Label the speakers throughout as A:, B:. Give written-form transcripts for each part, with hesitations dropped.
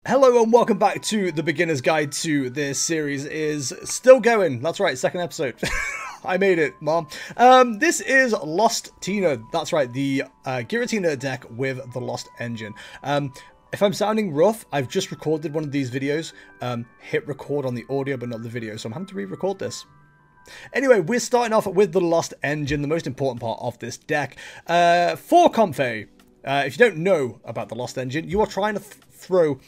A: Hello and welcome back to the beginner's guide to this series is still going. That's right, second episode. I made it, Mom. This is Lost Tina. That's right, the Giratina deck with the Lost engine. If I'm sounding rough, I've just recorded one of these videos. Hit record on the audio but not the video, so I'm having to re-record this. Anyway, we're starting off with the Lost engine, the most important part of this deck. For Comfey, if you don't know about the Lost engine, you are trying to throw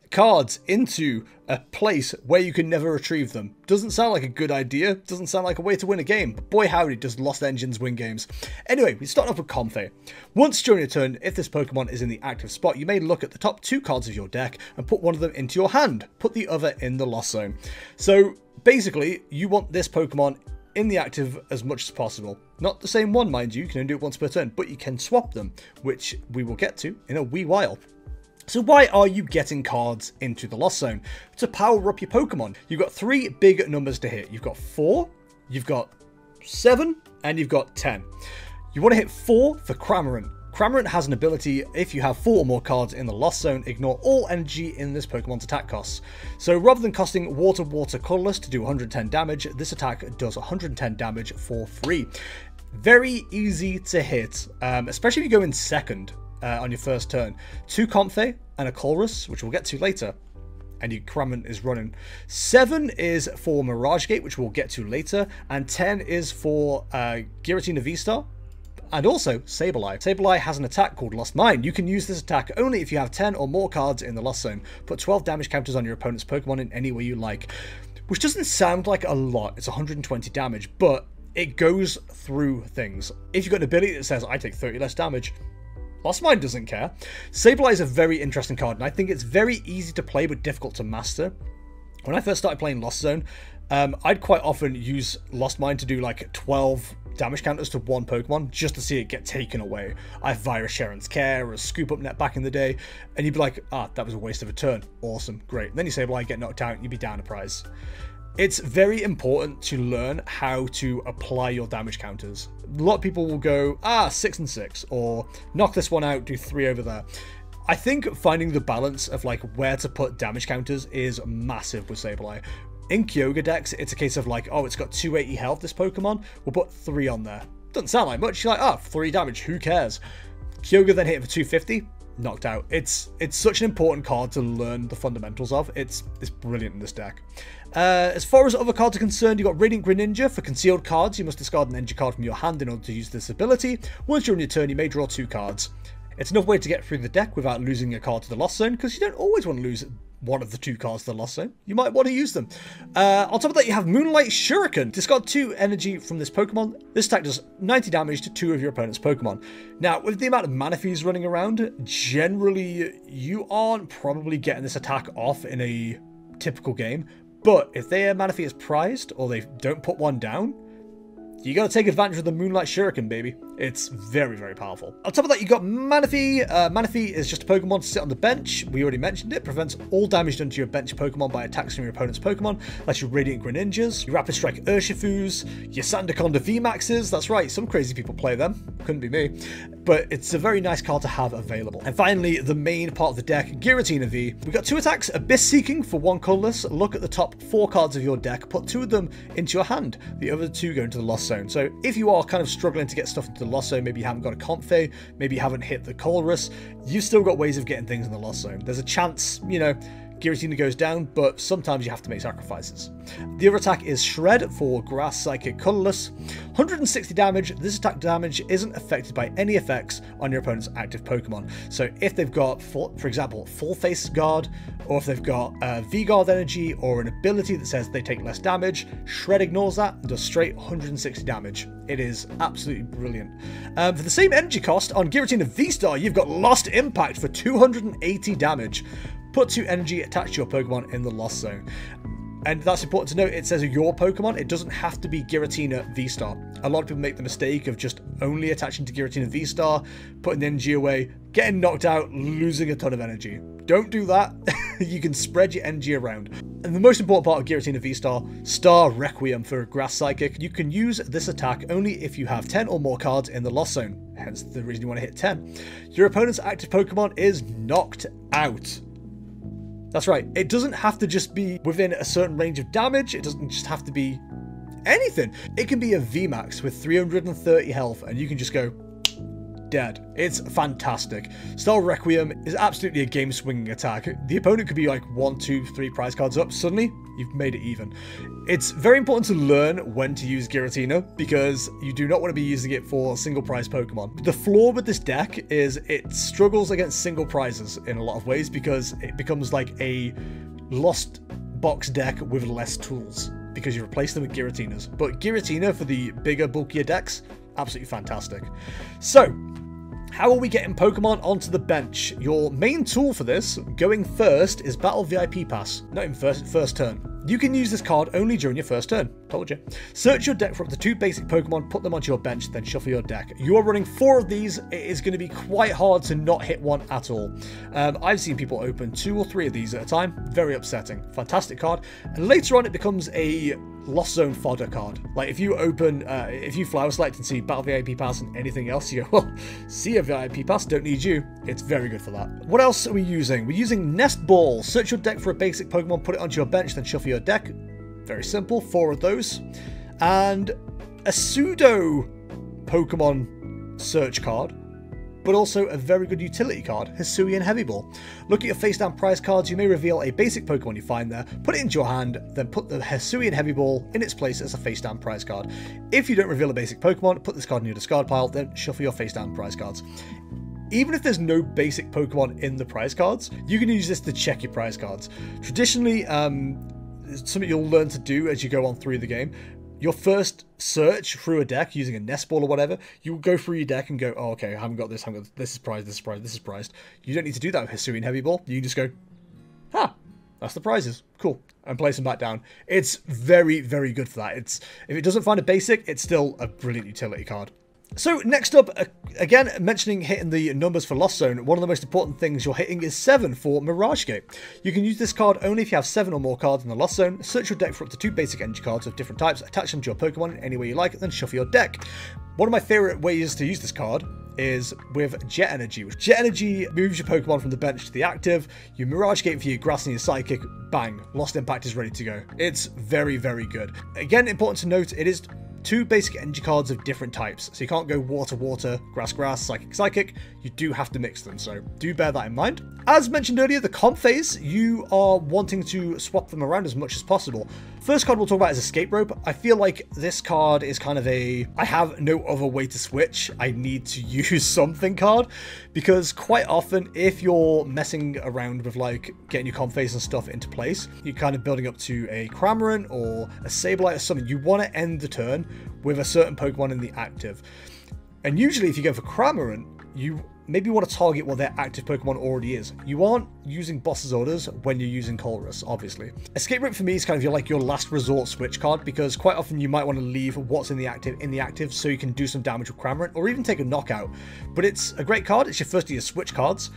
A: cards into a place where you can never retrieve them. Doesn't sound like a good idea, doesn't sound like a way to win a game, but boy howdy does Lost Engines win games. Anyway, we start off with Comfey. Once during your turn, if this Pokemon is in the active spot, you may look at the top two cards of your deck and put one of them into your hand, put the other in the Lost Zone. So basically, you want this Pokemon in the active as much as possible. Not the same one, mind you can only do it once per turn, but you can swap them, which we will get to in a wee while. So why are you getting cards into the Lost Zone? To power up your Pokemon. You've got three big numbers to hit. You've got 4, you've got 7, and you've got 10. You want to hit 4 for Cramorant. Cramorant has an ability, if you have 4 or more cards in the Lost Zone, ignore all energy in this Pokemon's attack costs. So rather than costing Water Colorless to do 110 damage, this attack does 110 damage for free. Very easy to hit, especially if you go in second. On your first turn. 2 Comfey and a Colress, which we'll get to later, and your Cramorant is running. 7 is for Mirage Gate, which we'll get to later, and 10 is for Giratina VSTAR, and also Sableye. Sableye has an attack called Lost Mine. You can use this attack only if you have 10 or more cards in the Lost Zone. Put 12 damage counters on your opponent's Pokemon in any way you like, which doesn't sound like a lot. It's 120 damage, but it goes through things. If you've got an ability that says, I take 30 less damage, Lost Mine doesn't care. Sableye is a very interesting card, and I think it's very easy to play but difficult to master. When I first started playing Lost Zone, I'd quite often use Lost Mine to do like 12 damage counters to one Pokemon just to see it get taken away. I have Virus Sharon's Care or a Scoop Up Net back in the day, and you'd be like, ah, that was a waste of a turn. Awesome, great. And then you Sableye, get knocked out, and you'd be down a prize. It's very important to learn how to apply your damage counters. A lot of people will go, 6 and 6, or knock this one out, do 3 over there. I think finding the balance of like where to put damage counters is massive with Sableye. In Kyogre decks, it's a case of like, oh, it's got 280 health, this Pokemon, we'll put 3 on there. Doesn't sound like much, you're like, 3 damage, who cares? Kyogre then hit it for 250, knocked out. It's such an important card to learn the fundamentals of. It's brilliant in this deck. As far as other cards are concerned, you've got Radiant Greninja. For concealed cards, you must discard an energy card from your hand in order to use this ability. Once you're on your turn, you may draw 2 cards. It's another way to get through the deck without losing a card to the Lost Zone, because you don't always want to lose one of the 2 cards to the Lost Zone. You might want to use them. On top of that, you have Moonlight Shuriken. Discard 2 energy from this Pokemon. This attack does 90 damage to 2 of your opponent's Pokemon. Now, with the amount of Manaphy's running around, generally, you aren't probably getting this attack off in a typical game. But if their Manaphy is prized, or they don't put one down, you gotta take advantage of the Moonlight Shuriken, baby. It's very, very powerful. On top of that, you got Manaphy. Manaphy is just a Pokemon to sit on the bench. We already mentioned it. Prevents all damage done to your bench Pokemon by attacks from your opponent's Pokemon. That's your Radiant Greninjas, your Rapid Strike Urshifus, your Sandaconda VMAXs. That's right, some crazy people play them. Couldn't be me. But it's a very nice card to have available. And finally, the main part of the deck, Giratina V. We've got 2 attacks. Abyss Seeking for 1 colorless. Look at the top 4 cards of your deck. Put 2 of them into your hand. The other 2 go into the Lost Zone. So if you are kind of struggling to get stuff into the Lost Zone, maybe you haven't got a Comfey, maybe you haven't hit the Colress, you've still got ways of getting things in the Lost Zone. There's a chance, you know, Giratina goes down, but sometimes you have to make sacrifices. The other attack is Shred for Grass Psychic Colorless. 160 damage. This attack damage isn't affected by any effects on your opponent's active Pokemon. So if they've got, for example, Full Face Guard, or if they've got V-Guard energy, or an ability that says they take less damage, Shred ignores that and does straight 160 damage. It is absolutely brilliant. For the same energy cost, on Giratina VSTAR, you've got Lost Impact for 280 damage. Put 2 energy attached to your Pokemon in the Lost Zone. And that's important to note, it says your Pokemon, it doesn't have to be Giratina VSTAR. A lot of people make the mistake of just only attaching to Giratina VSTAR, putting the energy away, getting knocked out, losing a ton of energy. Don't do that. You can spread your energy around. And the most important part of Giratina VSTAR, Star Requiem for Grass Psychic. You can use this attack only if you have 10 or more cards in the Lost Zone, hence the reason you want to hit 10. Your opponent's active Pokemon is knocked out. That's right. It doesn't have to just be within a certain range of damage. It doesn't just have to be anything. It can be a VMAX with 330 health and you can just go dead. It's fantastic. Star Requiem is absolutely a game swinging attack. The opponent could be like 1, 2, 3 prize cards up. Suddenly, you've made it even. It's very important to learn when to use Giratina because you do not want to be using it for single prize Pokemon. The flaw with this deck is it struggles against single prizes in a lot of ways because it becomes like a lost box deck with less tools because you replace them with Giratinas. But Giratina for the bigger, bulkier decks, absolutely fantastic. So, how are we getting Pokemon onto the bench? Your main tool for this, going first, is Battle VIP Pass. Not even first turn. You can use this card only during your first turn. Told you. Search your deck for up to 2 basic Pokemon, put them onto your bench, then shuffle your deck. You are running 4 of these. It is going to be quite hard to not hit one at all. I've seen people open 2 or 3 of these at a time. Very upsetting. Fantastic card. And later on, it becomes a Lost Zone fodder card. Like if you open, if you flower select and see Battle VIP Pass and anything else, you go, well, see a VIP Pass, don't need you. It's very good for that. What else are we using? We're using Nest Ball. Search your deck for a basic Pokemon, put it onto your bench, then shuffle your deck. Very simple, 4 of those. And a pseudo Pokemon search card, but also a very good utility card, Hisuian Heavy Ball. Look at your face down prize cards. You may reveal a basic Pokemon you find there, put it into your hand, then put the Hisuian Heavy Ball in its place as a face down prize card. If you don't reveal a basic Pokemon, put this card in your discard pile, then shuffle your face down prize cards. Even if there's no basic Pokemon in the prize cards, you can use this to check your prize cards. Traditionally, it's something you'll learn to do as you go on through the game. Your first search through a deck using a Nest Ball or whatever, you'll go through your deck and go, oh, okay, I haven't got this, this is prized, this is prized, this is prized. You don't need to do that with Hisuian Heavy Ball. You can just go, that's the prizes. Cool. And place them back down. It's very, very good for that. If it doesn't find a basic, it's still a brilliant utility card. So next up, again, mentioning hitting the numbers for Lost Zone, one of the most important things you're hitting is 7 for Mirage Gate. You can use this card only if you have 7 or more cards in the Lost Zone. Search your deck for up to 2 basic energy cards of different types, attach them to your Pokemon in any way you like, then shuffle your deck. One of my favourite ways to use this card is with Jet Energy. Jet Energy moves your Pokemon from the bench to the active, you Mirage Gate for your Grass and your Psychic, bang, Lost Impact is ready to go. It's very, very good. Again, important to note, it is 2 basic energy cards of different types, so you can't go water, water, grass, grass, psychic, psychic. You do have to mix them, so do bear that in mind. As mentioned earlier, the Comfeys, you are wanting to swap them around as much as possible. First card we'll talk about is Escape Rope. I feel like this card is kind of I have no other way to switch. I need to use something card, because quite often if you're messing around with like getting your Comfeys and stuff into place, you're kind of building up to a Cramorant or a Sableye or something. You want to end the turn with a certain Pokemon in the active. And usually if you go for Cramorant, you maybe want to target what their active Pokemon already is. You aren't using Boss's Orders when you're using Colress, obviously. Escape Rope for me is kind of your last resort switch card, because quite often you might want to leave what's in the active so you can do some damage with Cramorant or even take a knockout. But it's a great card. It's your first of your switch cards.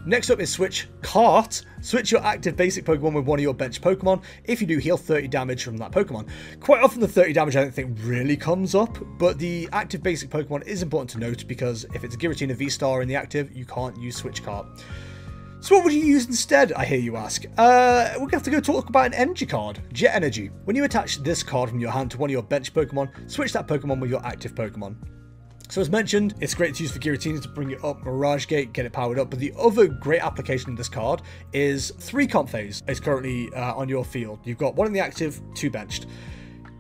A: Next up is Switch Cart. Switch your active basic Pokemon with one of your bench Pokemon. If you do, heal 30 damage from that Pokemon. Quite often the 30 damage I don't think really comes up, but the active basic Pokemon is important to note, because if it's a Giratina V-Star in the active, you can't use Switch Cart. So what would you use instead, I hear you ask? We're going to have to go talk about an energy card, Jet Energy. When you attach this card from your hand to one of your bench Pokemon, switch that Pokemon with your active Pokemon. So as mentioned, it's great to use for Giratina to bring it up Mirage Gate, get it powered up, but the other great application of this card is 3 Comfeys. It's currently on your field. You've got 1 in the active, 2 benched.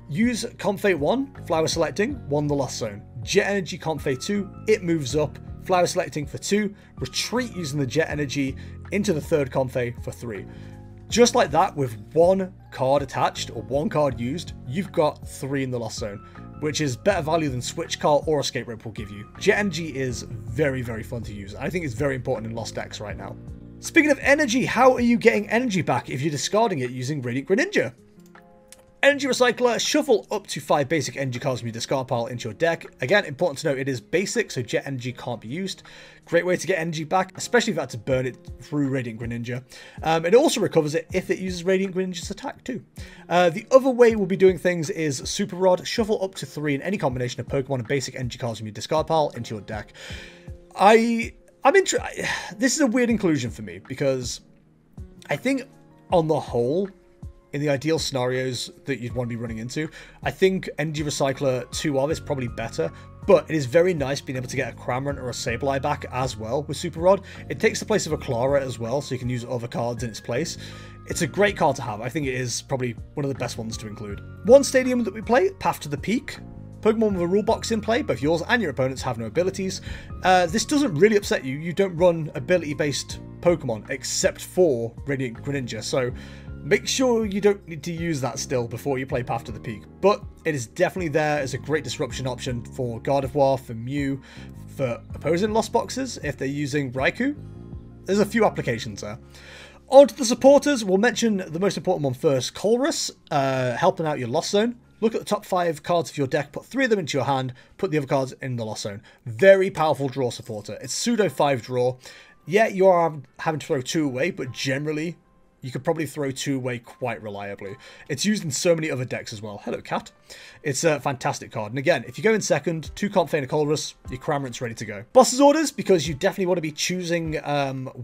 A: Use Comfey 1, flower selecting, 1 the Lost Zone. Jet Energy Comfey 2, it moves up, flower selecting for 2, retreat using the Jet Energy into the 3rd Comfey for 3. Just like that, with 1 card attached or 1 card used, you've got 3 in the Lost Zone, which is better value than Switch Cart or Escape Rope will give you. Jet Energy is very, very fun to use. I think it's very important in Lost decks right now. Speaking of energy, how are you getting energy back if you're discarding it using Radiant Greninja? Energy Recycler, shuffle up to 5 basic energy cards from your discard pile into your deck. Again, important to note, it is basic, so Jet Energy can't be used. Great way to get energy back, especially if you had to burn it through Radiant Greninja. It also recovers it if it uses Radiant Greninja's attack too. The other way we'll be doing things is Super Rod, shuffle up to 3 in any combination of Pokemon and basic energy cards from your discard pile into your deck. This is a weird inclusion for me, because I think on the whole, in the ideal scenarios that you'd want to be running into, I think Energy Recycler 2 is probably better, but it is very nice being able to get a Cramorant or a Sableye back as well with Super Rod. It takes the place of a Clara as well, so you can use other cards in its place. It's a great card to have. I think it is probably one of the best ones to include. One stadium that we play, Path to the Peak. Pokemon with a rule box in play, both yours and your opponents have no abilities. This doesn't really upset you. You don't run ability-based Pokemon except for Radiant Greninja, so make sure you don't need to use that still before you play Path to the Peak. But it is definitely there as a great disruption option for Gardevoir, for Mew, for opposing Lost Boxes if they're using Raikou. There's a few applications there. On to the supporters, we'll mention the most important one first. Colress, helping out your Lost Zone. Look at the top 5 cards of your deck, put 3 of them into your hand, put the other cards in the Lost Zone. Very powerful draw supporter. It's pseudo 5 draw. Yeah, you are having to throw 2 away, but generally, you could probably throw 2 away quite reliably. It's used in so many other decks as well. Hello, cat. It's a fantastic card. And again, if you go in second, 2 Comfey and a Colress, your Cramorant's ready to go. Boss's Orders, because you definitely want to be choosing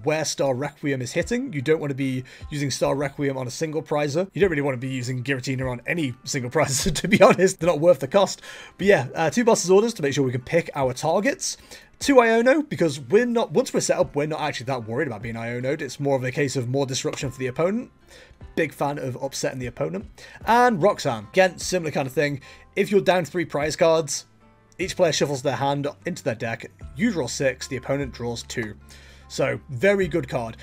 A: where Star Requiem is hitting. You don't want to be using Star Requiem on a single prizer. You don't really want to be using Giratina on any single prizer, to be honest. They're not worth the cost. But yeah, 2 Boss's Orders to make sure we can pick our targets. 2 Iono, because we're not, once we're set up, we're not actually that worried about being Iono'd. It's more of a case of more disruption for the opponent. Big fan of upsetting the opponent. And Roxanne, again, similar kind of thing. If you're down 3 prize cards, each player shuffles their hand into their deck. You draw 6, the opponent draws 2. So, very good card.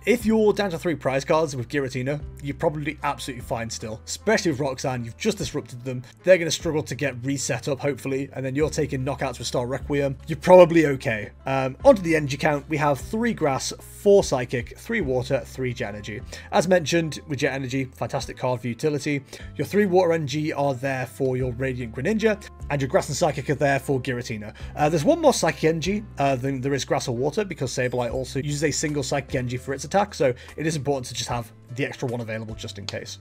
A: If you're down to 3 prize cards with Giratina, you're probably absolutely fine still. Especially with Roxanne, you've just disrupted them. They're going to struggle to get reset up, hopefully, and then you're taking knockouts with Star Requiem. You're probably okay. Onto the energy count, we have 3 Grass, 4 Psychic, 3 Water, 3 Jet Energy. As mentioned, with Jet Energy, fantastic card for utility. Your 3 Water Energy are there for your Radiant Greninja, and your Grass and Psychic are there for Giratina. There's one more Psychic Energy than there is Grass or Water, because Sableye also uses a single Psychic Energy for its attack, so it is important to just have the extra one available just in case.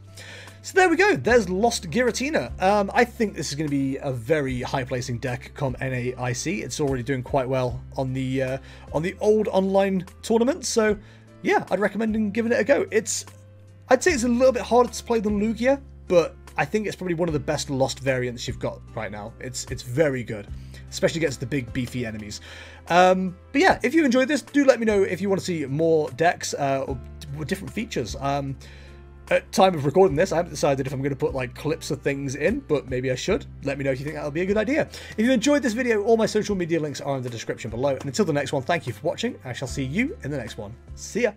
A: So there we go, there's Lost Giratina. I think this is going to be a very high placing deck come NAIC. It's already doing quite well on the old online tournaments, so yeah, I'd recommend giving it a go. I'd say it's a little bit harder to play than Lugia, but I think it's probably one of the best Lost variants you've got right now. It's very good, especially against the big beefy enemies. But yeah, if you enjoyed this, do let me know if you want to see more decks or different features. At time of recording this, I haven't decided if I'm going to put like clips of things in, but maybe I should. Let me know if you think that would be a good idea. If you enjoyed this video, all my social media links are in the description below. And until the next one, thank you for watching. I shall see you in the next one. See ya.